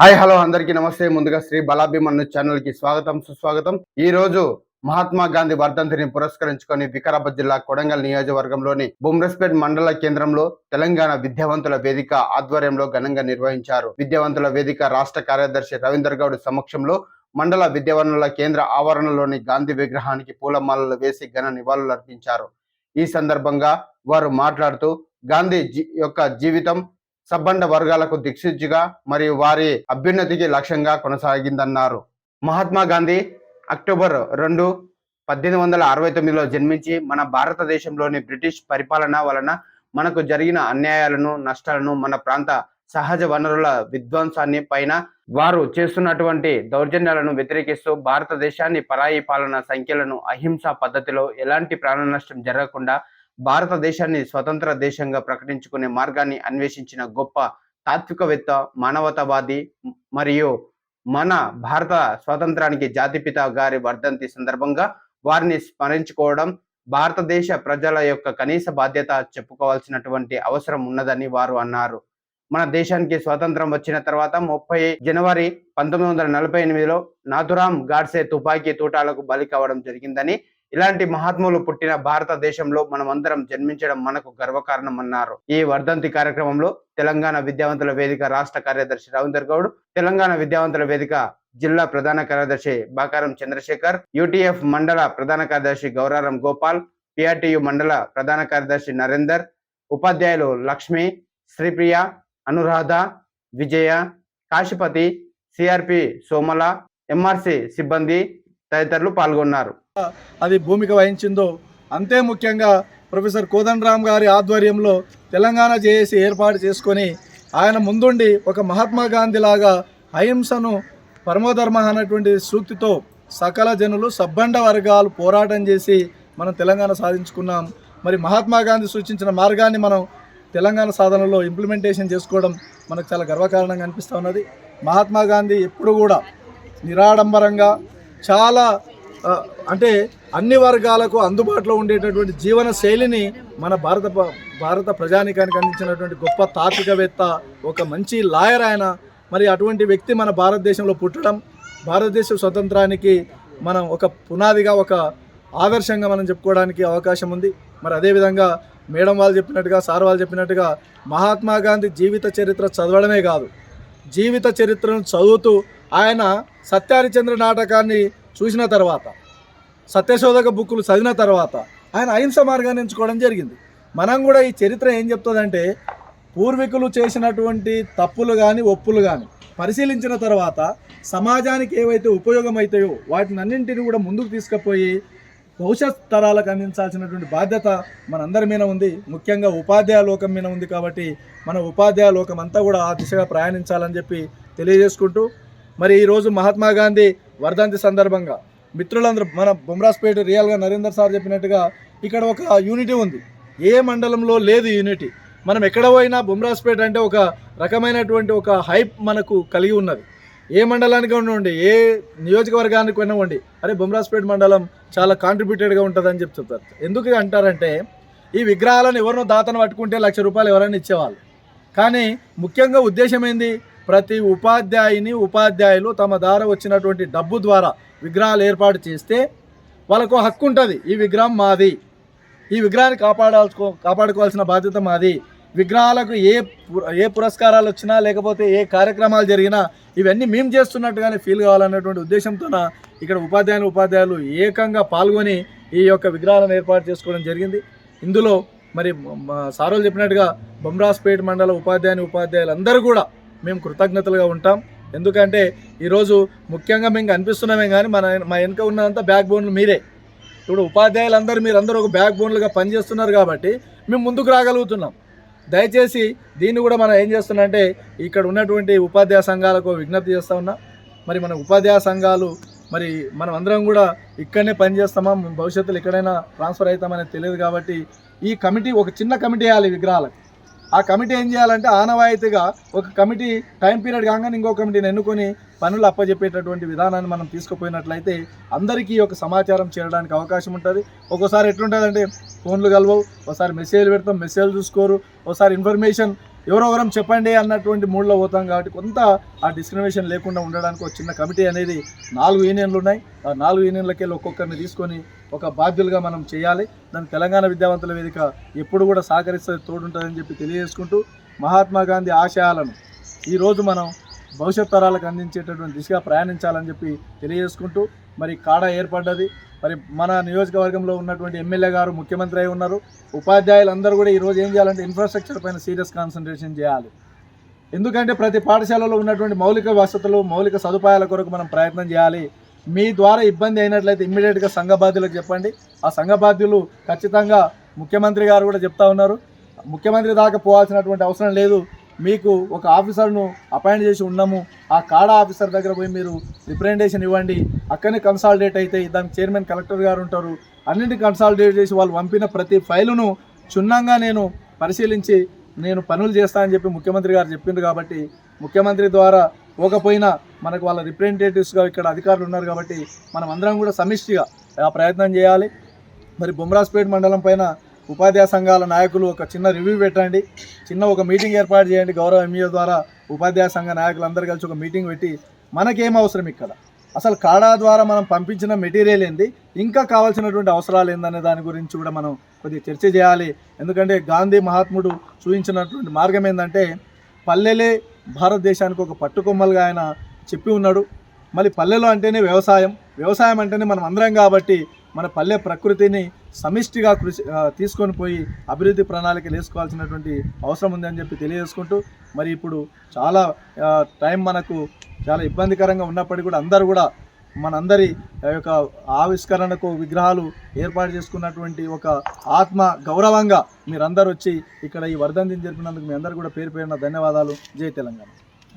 Hi hello అందరికీ నమస్తే. ముందుగా శ్రీ బలాభిమన్యు ఛానల్ కి స్వాగతం సుస్వాగతం. ఈ రోజు మహాత్మా గాంధీ వర్ధంతిని పురస్కరించుకొని వికారాబాద్ జిల్లా కొడంగల్ నియోజకవర్గంలోని బుమ్రస్పేట్ మండల కేంద్రంలో తెలంగాణ విద్యావంతుల వేదిక ఆధ్వర్యంలో ఘనంగా నిర్వహించారు. విద్యావంతుల వేదిక రాష్ట్ర కార్యదర్శి రవీందర్ గౌడ్ సమక్షంలో మండల విద్యావనుల కేంద్ర ఆవరణలోని గాంధీ విగ్రహానికి పూలమాలలు వేసి ఘన నివాళులు అర్పించారు. ఈ సందర్భంగా వారు మాట్లాడుతూ గాంధీ యొక్క జీవితం సబ్బండ వర్గాలకు దిక్సూచిగా మరియు వారి అభ్యున్నతికి లక్ష్యంగా కొనసాగిందన్నారు. మహాత్మా గాంధీ అక్టోబర్ 2, 1869లో జన్మించి మన భారతదేశంలోని బ్రిటిష్ పరిపాలన వలన మనకు జరిగిన అన్యాయాలను, నష్టాలను, మన ప్రాంత సహజ వనరుల విధ్వంసాన్ని పైన వారు చేస్తున్నటువంటి దౌర్జన్యాలను వ్యతిరేకిస్తూ భారతదేశాన్ని పరాయి పాలన సంఖ్యలను అహింసా పద్ధతిలో ఎలాంటి ప్రాణ నష్టం జరగకుండా భారతదేశాన్ని స్వతంత్ర దేశంగా ప్రకటించుకునే మార్గాన్ని అన్వేషించిన గొప్ప తాత్వికవేత్త, మానవతావాది మరియు మన భారత స్వాతంత్రానికి జాతిపిత గారి వర్ధంతి సందర్భంగా వారిని స్మరించుకోవడం భారతదేశ ప్రజల యొక్క కనీస బాధ్యత చెప్పుకోవాల్సినటువంటి అవసరం ఉన్నదని వారు అన్నారు. మన దేశానికి స్వాతంత్రం వచ్చిన తర్వాత 30 జనవరి 1948లో నాథురాం గాడ్సే తుపాకీ తూటాలకు బలి కావడం జరిగిందని, ఇలాంటి మహాత్ములు పుట్టిన భారతదేశంలో మనమందరం జన్మించడం మనకు గర్వకారణం అన్నారు. ఈ వర్ధంతి కార్యక్రమంలో తెలంగాణ విద్యావంతుల వేదిక రాష్ట్ర కార్యదర్శి రవీందర్ గౌడ్, తెలంగాణ విద్యావంతుల వేదిక జిల్లా ప్రధాన కార్యదర్శి బాకారం చంద్రశేఖర్, యూటీఎఫ్ మండల ప్రధాన కార్యదర్శి గౌరారం గోపాల్, పిఆర్టీయు మండల ప్రధాన కార్యదర్శి నరేందర్, ఉపాధ్యాయులు లక్ష్మి, శ్రీప్రియ, అనురాధ, విజయ, కాశీపతి, సిఆర్పి సోమల, ఎంఆర్సి సిబ్బంది తదితరులు పాల్గొన్నారు. అది భూమిక వహించిందో అంతే ముఖ్యంగా ప్రొఫెసర్ కోదండరామ్ గారి ఆధ్వర్యంలో తెలంగాణ జేఏసీ ఏర్పాటు చేసుకొని ఆయన ముందుండి ఒక మహాత్మా గాంధీ లాగా అహింసను పరమోధర్మ అన్నటువంటి సూక్తితో సకల జనులు సబ్బండ వర్గాలు పోరాటం చేసి మనం తెలంగాణ సాధించుకున్నాం. మరి మహాత్మా గాంధీ సూచించిన మార్గాన్ని మనం తెలంగాణ సాధనలో ఇంప్లిమెంటేషన్ చేసుకోవడం మనకు చాలా గర్వకారణంగా అనిపిస్తూ ఉన్నది. మహాత్మా గాంధీ ఎప్పుడు కూడా నిరాడంబరంగా చాలా అంటే అన్ని వర్గాలకు అందుబాటులో ఉండేటటువంటి జీవన శైలిని మన భారత ప్రజానికానికి అందించినటువంటి గొప్ప తాత్వికవేత్త, ఒక మంచి లాయర్ ఆయన. మరి అటువంటి వ్యక్తి మన భారతదేశంలో పుట్టడం భారతదేశ స్వతంత్రానికి మనం ఒక పునాదిగా, ఒక ఆదర్శంగా మనం చెప్పుకోవడానికి అవకాశం ఉంది. మరి అదేవిధంగా మేడం వాళ్ళు చెప్పినట్టుగా, సార్ వాళ్ళు చెప్పినట్టుగా మహాత్మా గాంధీ జీవిత చరిత్ర చదవడమే కాదు, జీవిత చరిత్రను చదువుతూ ఆయన సత్యహరిశ్చంద్ర నాటకాన్ని చూసిన తర్వాత, సత్యశోధక బుక్కులు చదివిన తర్వాత ఆయన అహింస మార్గాన్ని ఎంచుకోవడం జరిగింది. మనం కూడా ఈ చరిత్ర ఏం చెప్తుందంటే, పూర్వీకులు చేసినటువంటి తప్పులు కానీ ఒప్పులు కానీ పరిశీలించిన తర్వాత సమాజానికి ఏవైతే ఉపయోగమవుతాయో వాటిని అన్నింటినీ కూడా ముందుకు తీసుకుపోయి భవిష్యత్ తరాలకు అందించాల్సినటువంటి బాధ్యత మనందరి మీద ఉంది. ముఖ్యంగా ఉపాధ్యాయ లోకం మీద ఉంది. కాబట్టి మన ఉపాధ్యాయ లోకం అంతా కూడా ఆ దిశగా ప్రయాణించాలని చెప్పి తెలియజేసుకుంటూ, మరి ఈరోజు మహాత్మా గాంధీ వర్ధంతి సందర్భంగా మిత్రులందరూ మన బుమ్రాస్పేట రియల్గా నరేందర్ సార్ చెప్పినట్టుగా ఇక్కడ ఒక యూనిటీ ఉంది. ఏ మండలంలో లేదు యూనిటీ. మనం ఎక్కడ పోయినా బుమ్రాస్పేట అంటే ఒక రకమైనటువంటి ఒక హైప్ మనకు కలిగి ఉన్నది. ఏ మండలానికి ఉండి, ఏ నియోజకవర్గానికి వెళ్ళవండి, అరే బుమ్రాస్పేట మండలం చాలా కాంట్రిబ్యూటెడ్గా ఉంటుందని చెప్తారు. ఎందుకు అంటారంటే, ఈ విగ్రహాలను ఎవరినో దాతను పట్టుకుంటే ₹1,00,000 ఎవరైనా ఇచ్చేవాళ్ళు. కానీ ముఖ్యంగా ఉద్దేశం ఏంది, ప్రతి ఉపాధ్యాయులు తమ ద్వారా వచ్చినటువంటి డబ్బు ద్వారా విగ్రహాలు ఏర్పాటు చేస్తే వాళ్ళకు హక్కు ఉంటుంది. ఈ విగ్రహం మాది, ఈ విగ్రహాన్ని కాపాడుకోవాల్సిన బాధ్యత మాది. విగ్రహాలకు ఏ పురస్కారాలు వచ్చినా లేకపోతే ఏ కార్యక్రమాలు జరిగినా ఇవన్నీ మేము చేస్తున్నట్టుగానే ఫీల్ కావాలన్నటువంటి ఉద్దేశంతో ఇక్కడ ఉపాధ్యాయులు ఏకంగా పాల్గొని ఈ యొక్క విగ్రహాలను ఏర్పాటు చేసుకోవడం జరిగింది. ఇందులో మరి సారోలు చెప్పినట్టుగా బుమ్రాస్పేట మండల ఉపాధ్యాయులు అందరూ కూడా మేము కృతజ్ఞతలుగా ఉంటాం. ఎందుకంటే ఈరోజు ముఖ్యంగా మేము అనిపిస్తున్నామే కానీ మా వెనుక ఉన్నదంతా బ్యాక్ బోన్లు మీరే. ఇప్పుడు ఉపాధ్యాయులందరూ మీరందరూ ఒక బ్యాక్ బోన్లుగా పనిచేస్తున్నారు కాబట్టి మేము ముందుకు రాగలుగుతున్నాం. దయచేసి దీన్ని కూడా మనం ఏం చేస్తున్నామంటే, ఇక్కడ ఉన్నటువంటి ఉపాధ్యాయ సంఘాలకు విజ్ఞప్తి చేస్తూ ఉన్నా. మరి మన ఉపాధ్యాయ సంఘాలు మరి మనం అందరం కూడా ఇక్కడనే పనిచేస్తామా, భవిష్యత్తులో ఎక్కడైనా ట్రాన్స్ఫర్ అవుతామనేది తెలియదు. కాబట్టి ఈ కమిటీ, ఒక చిన్న కమిటీ వేయాలి విగ్రహాలకు. ఆ కమిటీ ఏం చేయాలంటే, ఆనవాయితీగా ఒక కమిటీ టైం పీరియడ్ కాగానే ఇంకో కమిటీని ఎన్నుకొని పనులు అప్పచెప్పేటటువంటి విధానాన్ని మనం తీసుకుపోయినట్లయితే అందరికీ ఒక సమాచారం చేరడానికి అవకాశం ఉంటుంది. ఒక్కోసారి ఎట్లుంటుందంటే, ఫోన్లు కలవవు, ఒకసారి మెసేజ్లు పెడతాం, మెసేజ్ చూసుకోరు, ఒకసారి ఇన్ఫర్మేషన్ ఎవరొకరం చెప్పండి అన్నటువంటి మూడ్లో పోతాం కాబట్టి కొంత ఆ డిస్క్రిమినేషన్ లేకుండా ఉండడానికి ఒక చిన్న కమిటీ అనేది 4 యూనియన్లు ఉన్నాయి. ఆ 4 యూనియన్లకి ఒక్కొక్కరిని తీసుకొని ఒక బాధ్యులుగా మనం చేయాలి. దానికి తెలంగాణ విద్యావంతుల వేదిక ఎప్పుడు కూడా సహకరిస్తుంది, తోడుంటుందని చెప్పి తెలియజేసుకుంటూ, మహాత్మా గాంధీ ఆశయాలను ఈరోజు మనం భవిష్యత్ తరాలకు అందించేటటువంటి దిశగా ప్రయాణించాలని చెప్పి తెలియజేసుకుంటూ, మరి కాడా ఏర్పడ్డది. మరి మన నియోజకవర్గంలో ఉన్నటువంటి ఎమ్మెల్యే గారు ముఖ్యమంత్రి అయి ఉన్నారు. ఉపాధ్యాయులందరూ కూడా ఈరోజు ఏం చేయాలంటే ఇన్ఫ్రాస్ట్రక్చర్ పైన సీరియస్ కాన్సన్ట్రేషన్ చేయాలి. ఎందుకంటే ప్రతి పాఠశాలలో ఉన్నటువంటి మౌలిక వసతులు, మౌలిక సదుపాయాల కొరకు మనం ప్రయత్నం చేయాలి. మీ ద్వారా ఇబ్బంది అయినట్లయితే ఇమ్మీడియట్గా సంఘ బాధ్యులకు చెప్పండి. ఆ సంఘ బాధ్యులు ఖచ్చితంగా ముఖ్యమంత్రి గారు కూడా చెప్తా ఉన్నారు, ముఖ్యమంత్రి దాకా పోవాల్సినటువంటి అవసరం లేదు, మీకు ఒక ఆఫీసర్ను అపాయింట్ చేసి ఉన్నాము, ఆ కాడా ఆఫీసర్ దగ్గర పోయి మీరు రిప్రజెంటేషన్ ఇవ్వండి, అక్కడనే కన్సాలిడేట్ అయితే దానికి చైర్మన్ కలెక్టర్ గారు ఉంటారు, అన్నింటినీ కన్సాలిడేట్ చేసి వాళ్ళు పంపిన ప్రతి ఫైలును క్షుణ్ణంగా నేను పరిశీలించి నేను పనులు చేస్తానని చెప్పి ముఖ్యమంత్రి గారు చెప్పిండ్రు. కాబట్టి ముఖ్యమంత్రి ద్వారా పోకపోయినా మనకు వాళ్ళ రిప్రజెంటేటివ్స్గా ఇక్కడ అధికారులు ఉన్నారు కాబట్టి మనం అందరం కూడా సమిష్టిగా ఆ ప్రయత్నం చేయాలి. మరి బొమ్రాజ్పేట మండలం పైన ఉపాధ్యాయ సంఘాల నాయకులు ఒక చిన్న రివ్యూ పెట్టండి, ఒక మీటింగ్ ఏర్పాటు చేయండి. గౌరవ ఎంఈఓ ద్వారా ఉపాధ్యాయ సంఘ నాయకులందరూ కలిసి ఒక మీటింగ్ పెట్టి మనకేం అవసరం, ఇక్కడ అసలు కాడా ద్వారా మనం పంపించిన మెటీరియల్ ఏంది, ఇంకా కావాల్సినటువంటి అవసరాలు ఏందనే దాని గురించి కూడా మనం కొద్దిగా చర్చ చేయాలి. ఎందుకంటే గాంధీ మహాత్ముడు చూపించినటువంటి మార్గం ఏంటంటే పల్లెలే భారతదేశానికి ఒక పట్టుకొమ్మలుగా ఆయన చెప్పి ఉన్నాడు. మళ్ళీ పల్లెలో అంటేనే వ్యవసాయం అంటేనే మనం అందరం కాబట్టి మన పల్లె ప్రకృతిని సమిష్టిగా తీసుకొని పోయి అభివృద్ధి ప్రణాళికలు వేసుకోవాల్సినటువంటి అవసరం ఉందని చెప్పి తెలియజేసుకుంటూ, మరి ఇప్పుడు చాలా టైం మనకు చాలా ఇబ్బందికరంగా ఉన్నప్పటికీ కూడా అందరూ కూడా మనందరి యొక్క ఆవిష్కరణకు విగ్రహాలు ఏర్పాటు చేసుకున్నటువంటి ఒక ఆత్మ గౌరవంగా మీరందరూ వచ్చి ఇక్కడ ఈ వర్ధంతిని జరిపినందుకు మీ అందరూ కూడా పేరు పేరున ధన్యవాదాలు. జై తెలంగాణ.